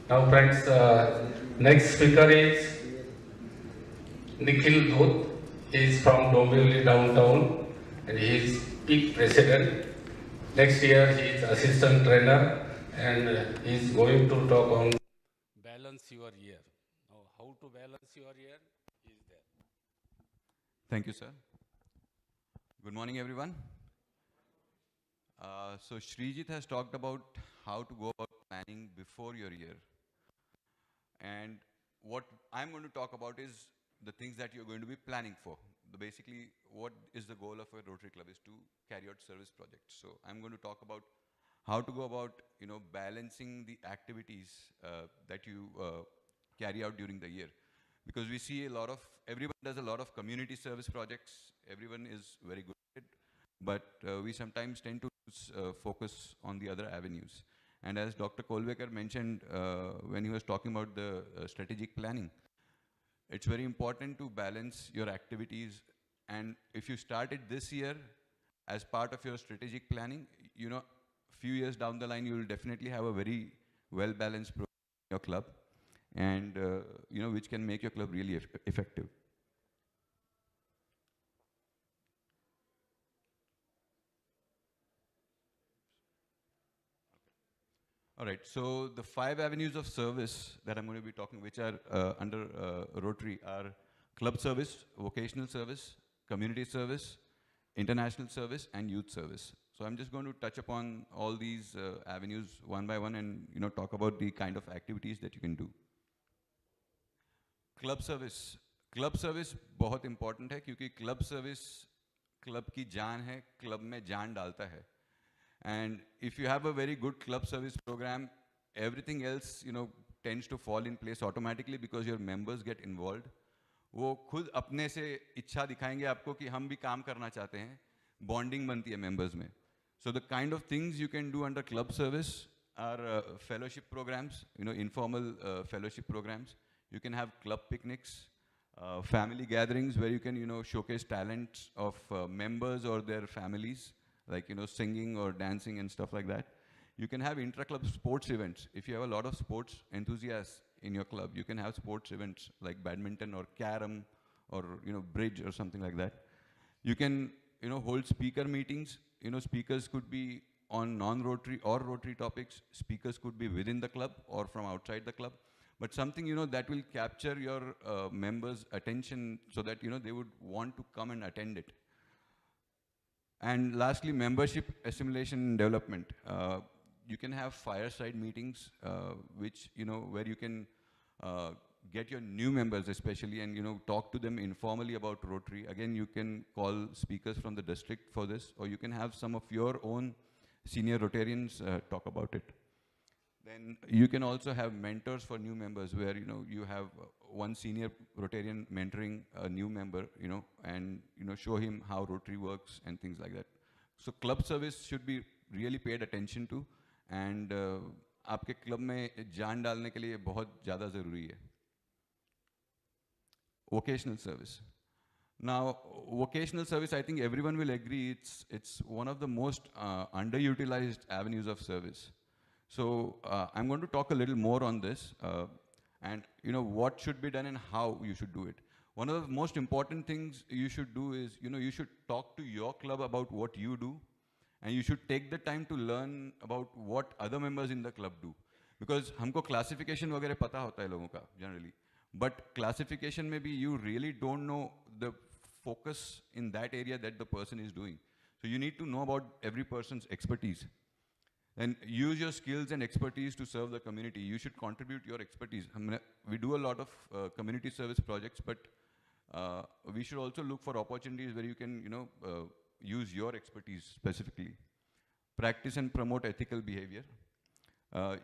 Now, friends, next speaker is Nikhil Dhut. He is from Dombivli downtown and he is peak president. Next year, he is assistant trainer and he is going to talk on balance your year. Now, how to balance your year is there. Thank you, sir. Good morning, everyone. So Srijit has talked about how to go about planning before your year. And what I'm going to talk about is the things that you're going to be planning for. Basically, what is the goal of a Rotary Club is to carry out service projects. So I'm going to talk about how to go about, balancing the activities that you carry out during the year. Because we see everyone does a lot of community service projects. Everyone is very good at it. But we sometimes tend to focus on the other avenues. And as Dr. Kolvekar mentioned when he was talking about the strategic planning, it's very important to balance your activities. And if you started this year as part of your strategic planning, few years down the line, you will definitely have a very well-balanced program in your club, and which can make your club really effective. All right, so the 5 avenues of service that I'm going to be talking, which are under Rotary, are club service, vocational service, community service, international service, and youth service. So I'm just going to touch upon all these avenues one by one and talk about the kind of activities that you can do. Club service बहुत important है क्योंकि club service club की जान है, club में जान डालता है. And if you have a very good club service program, everything else, tends to fall in place automatically because your members get involved. वो खुद अपने से इच्छा दिखाएंगे आपको कि हम भी काम करना चाहते हैं. Bonding बनती है members में. So the kind of things you can do under club service are fellowship programs, informal fellowship programs. You can have club picnics, family gatherings where you can, showcase talents of members or their families, like, singing or dancing and stuff like that. You can have intra-club sports events. If you have a lot of sports enthusiasts in your club, you can have sports events like badminton or carom or, bridge or something like that. You can, hold speaker meetings. Speakers could be on non-Rotary or Rotary topics. Speakers could be within the club or from outside the club. But something, that will capture your members' attention so that, they would want to come and attend it. And lastly, membership assimilation and development. You can have fireside meetings, which, where you can get your new members especially and, talk to them informally about Rotary. Again, you can call speakers from the district for this, or you can have some of your own senior Rotarians talk about it. Then you can also have mentors for new members where, you have one senior Rotarian mentoring a new member, and, show him how Rotary works and things like that. So club service should be really paid attention to, and आपके club में जान डालने के लिए बहुत ज़्यादा ज़रूरी है. Vocational service. Now, vocational service, I think everyone will agree, it's one of the most underutilized avenues of service. So I'm going to talk a little more on this and what should be done and how you should do it. One of the most important things you should do is, you should talk to your club about what you do, and you should take the time to learn about what other members in the club do. Because हमको classification वगैरह पता होता है लोगों का generally, but classification में भी you really don't know the focus in that area that the person is doing. So you need to know about every person's expertise. And use your skills and expertise to serve the community. You should contribute your expertise. We do a lot of community service projects, but we should also look for opportunities where you can, use your expertise specifically. Practice and promote ethical behavior.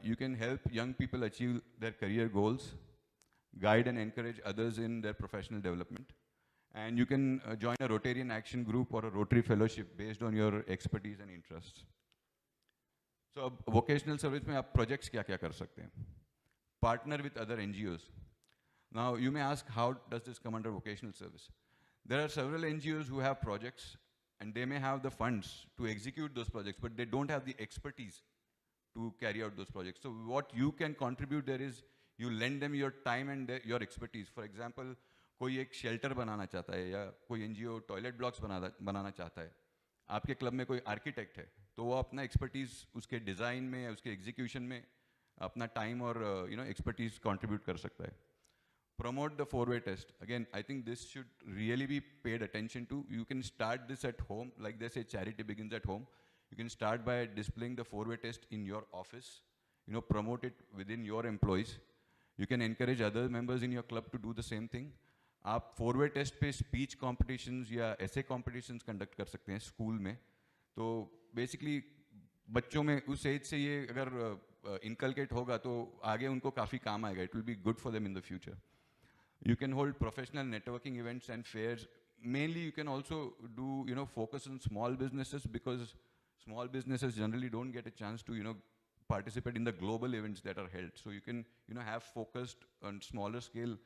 You can help young people achieve their career goals, guide and encourage others in their professional development. And you can join a Rotarian action group or a Rotary fellowship based on your expertise and interests. So vocational service में आप projects क्या क्या कर सकते हैं? Partner with other NGOs. Now you may ask, how does this come under vocational service? There are several NGOs who have projects and they may have the funds to execute those projects, but they don't have the expertise to carry out those projects. So what you can contribute there is you lend them your time and your expertise. For example, कोई एक shelter बनाना चाहता है या कोई NGO toilet blocks बनाना चाहता है, आपके club में कोई आर्किटेक्ट है, तो वो अपना एक्सपर्टीज उसके डिज़ाइन में या उसके एग्जीक्यूशन में अपना टाइम और एक्सपर्टीज कंट्रीब्यूट कर सकता है. Promote the four-way test. Again, I think this should really be paid attention to. You can start this at home, like they say, charity begins at home. You can start by displaying the four-way test in your office. Promote it within your employees. You can encourage other members in your club to do the same thing. आप फोर-वे test पे speech competitions या ऐसे competitions conduct कर सकते हैं school में. तो basically बच्चों में उस एज से ये अगर इनकलकेट होगा तो आगे उनको काफ़ी काम आएगा. It will be good for them in the future. You can hold professional networking events and fairs. Mainly, you can also do, focus on small businesses, because small businesses generally don't get a chance to, participate in the global events that are held. So you can, have focused on smaller scale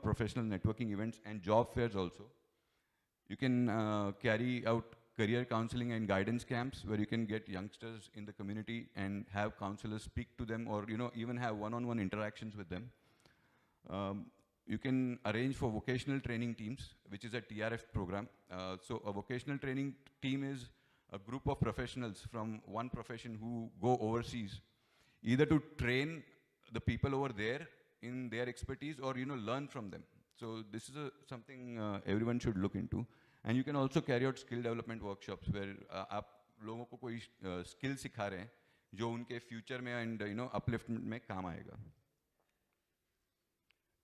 professional networking events and job fairs also. You can carry out career counseling and guidance camps where you can get youngsters in the community and have counselors speak to them, or, even have one-on-one interactions with them. You can arrange for vocational training teams, which is a TRF program. So a vocational training team is a group of professionals from one profession who go overseas, either to train the people over there in their expertise or, learn from them. So this is something everyone should look into. And you can also carry out skill development workshops where आप लोगों को कोई skill सिखा रहे हैं जो उनके future में and, upliftment में काम आएगा.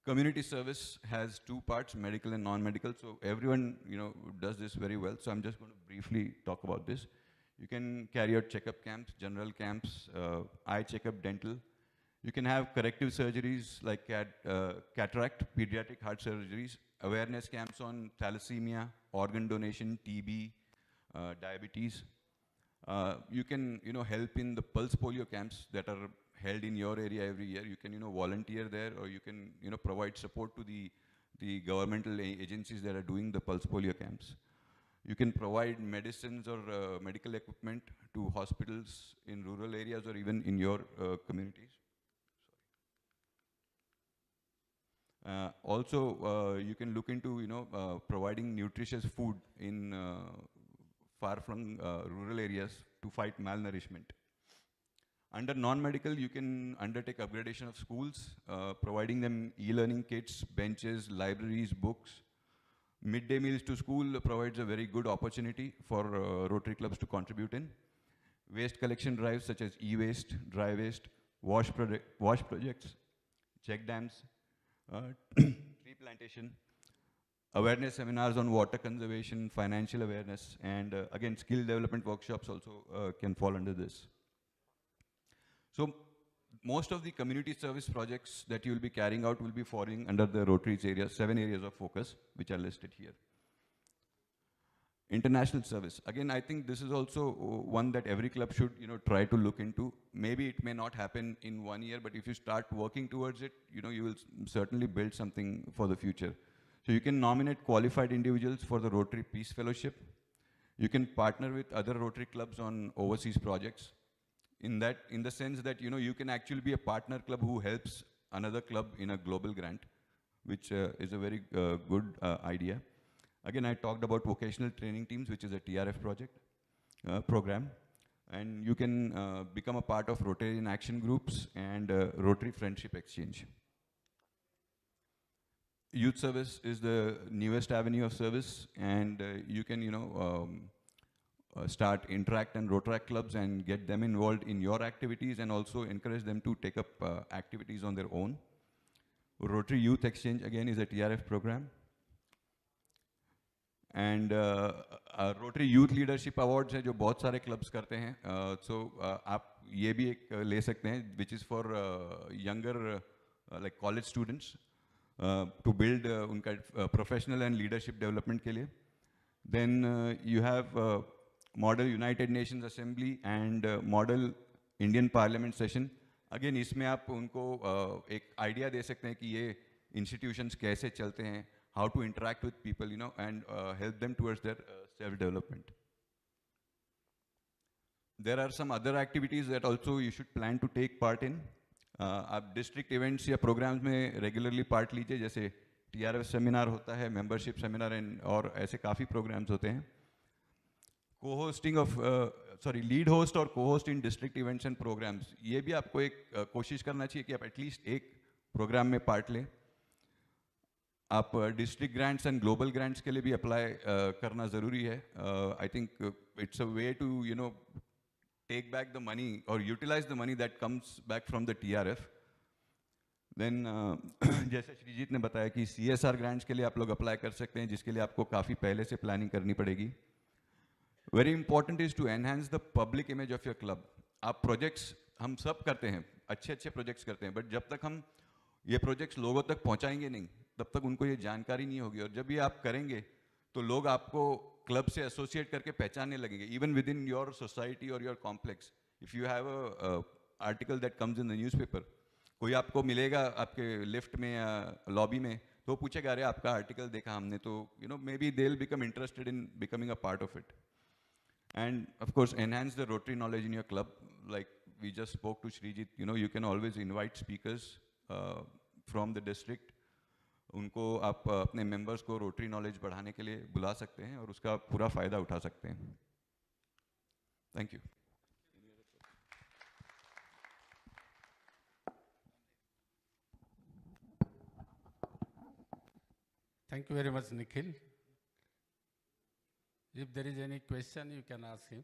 Community service has two parts, medical and non-medical. So everyone, does this very well. So I'm just going to briefly talk about this. You can carry out checkup camps, general camps, eye checkup, dental. You can have corrective surgeries like cataract, pediatric heart surgeries, awareness camps on thalassemia, organ donation, TB, diabetes. You can, help in the pulse polio camps that are held in your area every year. You can, volunteer there, or you can, provide support to the governmental agencies that are doing the pulse polio camps. You can provide medicines or medical equipment to hospitals in rural areas or even in your communities. Also, you can look into, providing nutritious food in far-flung rural areas to fight malnourishment. Under non-medical, you can undertake upgradation of schools, providing them e-learning kits, benches, libraries, books. Midday meals to school provides a very good opportunity for Rotary clubs to contribute in. Waste collection drives such as e-waste, dry waste, wash projects, check dams, tree plantation, awareness seminars on water conservation, financial awareness, and again, skill development workshops also can fall under this. So most of the community service projects that you will be carrying out will be falling under the Rotary's area, 7 areas of focus, which are listed here. International service. Again, I think this is also one that every club should, try to look into. Maybe it may not happen in 1 year, but if you start working towards it, you will certainly build something for the future. So you can nominate qualified individuals for the Rotary Peace Fellowship. You can partner with other Rotary clubs on overseas projects. In the sense that, you can actually be a partner club who helps another club in a global grant, which is a very good idea. Again, I talked about vocational training teams, which is a TRF program. And you can become a part of Rotarian action groups and Rotary Friendship Exchange. Youth service is the newest avenue of service, and you can, start Interact and Rotaract clubs and get them involved in your activities, and also encourage them to take up activities on their own. Rotary Youth Exchange, again, is a TRF program. And Rotary Youth Leadership Awards है जो बहुत सारे clubs करते हैं. So आप ये भी एक ले सकते हैं, which is for younger like college students to build उनका professional and leadership development के लिए. Then you have Model United Nations Assembly and Model Indian Parliament Session. Again, इसमें आप उनको एक idea दे सकते हैं कि ये institutions कैसे चलते हैं, how to interact with people, and help them towards their self-development. there are some other activities that also you should plan to take part in. आप डिस्ट्रिक्ट इवेंट्स या प्रोग्राम्स में रेगुलरली पार्ट लीजिए, जैसे TRF seminar होता है, membership seminar और ऐसे काफ़ी प्रोग्राम्स होते हैं. को-होस्टिंग ऑफ लीड होस्ट और co-host in district events and programmes, ये भी आपको एक कोशिश करना चाहिए कि आप एटलीस्ट एक प्रोग्राम में पार्ट लें. आप district grants and global grants के लिए भी अप्लाई करना ज़रूरी है. I think it's a way to take back the money or utilize the money that comes back from the TRF. Then जैसे श्रीजीत ने बताया कि CSR grants के लिए आप लोग अप्लाई कर सकते हैं, जिसके लिए आपको काफ़ी पहले से प्लानिंग करनी पड़ेगी. Very important is to enhance the public image of your club. आप प्रोजेक्ट्स हम सब करते हैं, अच्छे प्रोजेक्ट्स करते हैं, बट जब तक हम ये प्रोजेक्ट्स लोगों तक पहुंचाएंगे नहीं, तब तक उनको ये जानकारी नहीं होगी. और जब ये आप करेंगे तो लोग आपको क्लब से एसोसिएट करके पहचानने लगेंगे. Even within your society और your complex, if you have a article that comes in the newspaper, कोई आपको मिलेगा आपके लिफ्ट में या लॉबी में, तो पूछेगा अरे आपका आर्टिकल देखा हमने, तो maybe they will become interested in becoming a part of it. And of course enhance the Rotary knowledge in your club. Like we just spoke to Sreejith, you can always invite speakers from the district. उनको आप अपने members को rotary knowledge बढ़ाने के लिए बुला सकते हैं और उसका पूरा फ़ायदा उठा सकते हैं. Thank you. Thank you very much, Nikhil. If there is any question, you can ask him.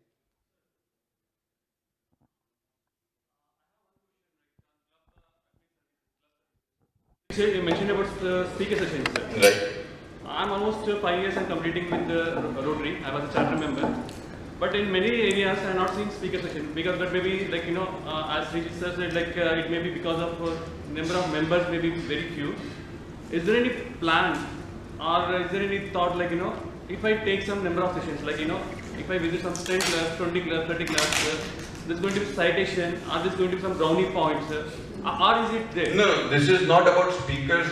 You mentioned about the speaker sessions, sir. Right. I'm almost 5 years and completing with the Rotary. I was a charter member. But in many areas, I have not seen speaker sessions because that may be like, as Srijit sir said, like it may be because of number of members may be very few. Is there any plan or is there any thought like, if I take some number of sessions, like, if I visit some 10 clubs, 20 clubs, 30 clubs, there's going to be citation, or there's going to be some brownie points, or is it there? No, this is not about speakers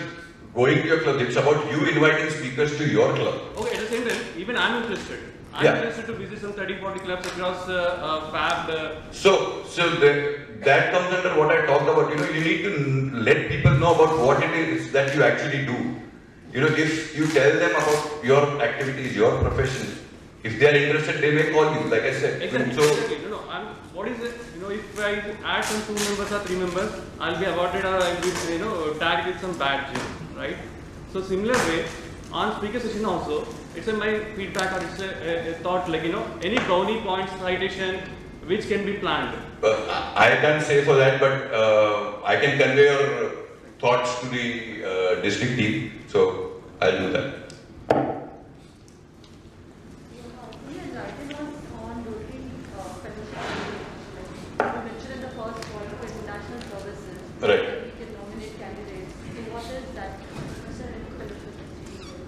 going to your club. It's about you inviting speakers to your club. Okay, at the same time, even I'm interested. I'm Yeah. interested to visit some 30-40 clubs across FAB. So that comes under what I talked about. You need to let people know about what it is that you actually do. If you tell them about your activities, your profession, if they are interested, they may call you. Like I said. Exactly. So Exactly. What is it? If I add some 2 members or 3 members, I'll be awarded or I'll be tagged with some badge, right? So similar way, on speaker session also, it's my feedback or it's a thought like any brownie points citation which can be planned. I can't say for that, but I can convey your thoughts to the district team. So I'll do that. Right. We can nominate candidates. So what is that? Is there any fellowship?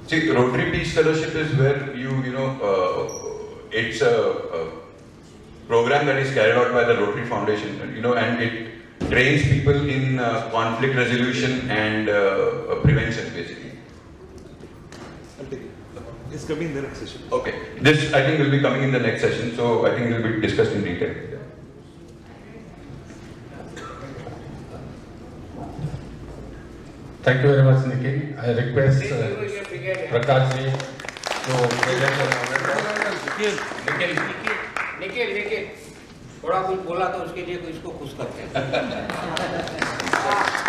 See, Rotary Peace Fellowship is where it's a program that is carried out by the Rotary Foundation, and it trains people in conflict resolution and prevention, basically. I'll take it. It's coming in the next session. Okay. This, I think, will be coming in the next session, so I think it will be discussed in detail. Thank you very much, Nikhil. I request Prakash ji to present the Nikhil थोड़ा कुछ बोला तो उसके लिए इसको खुश करते हैं.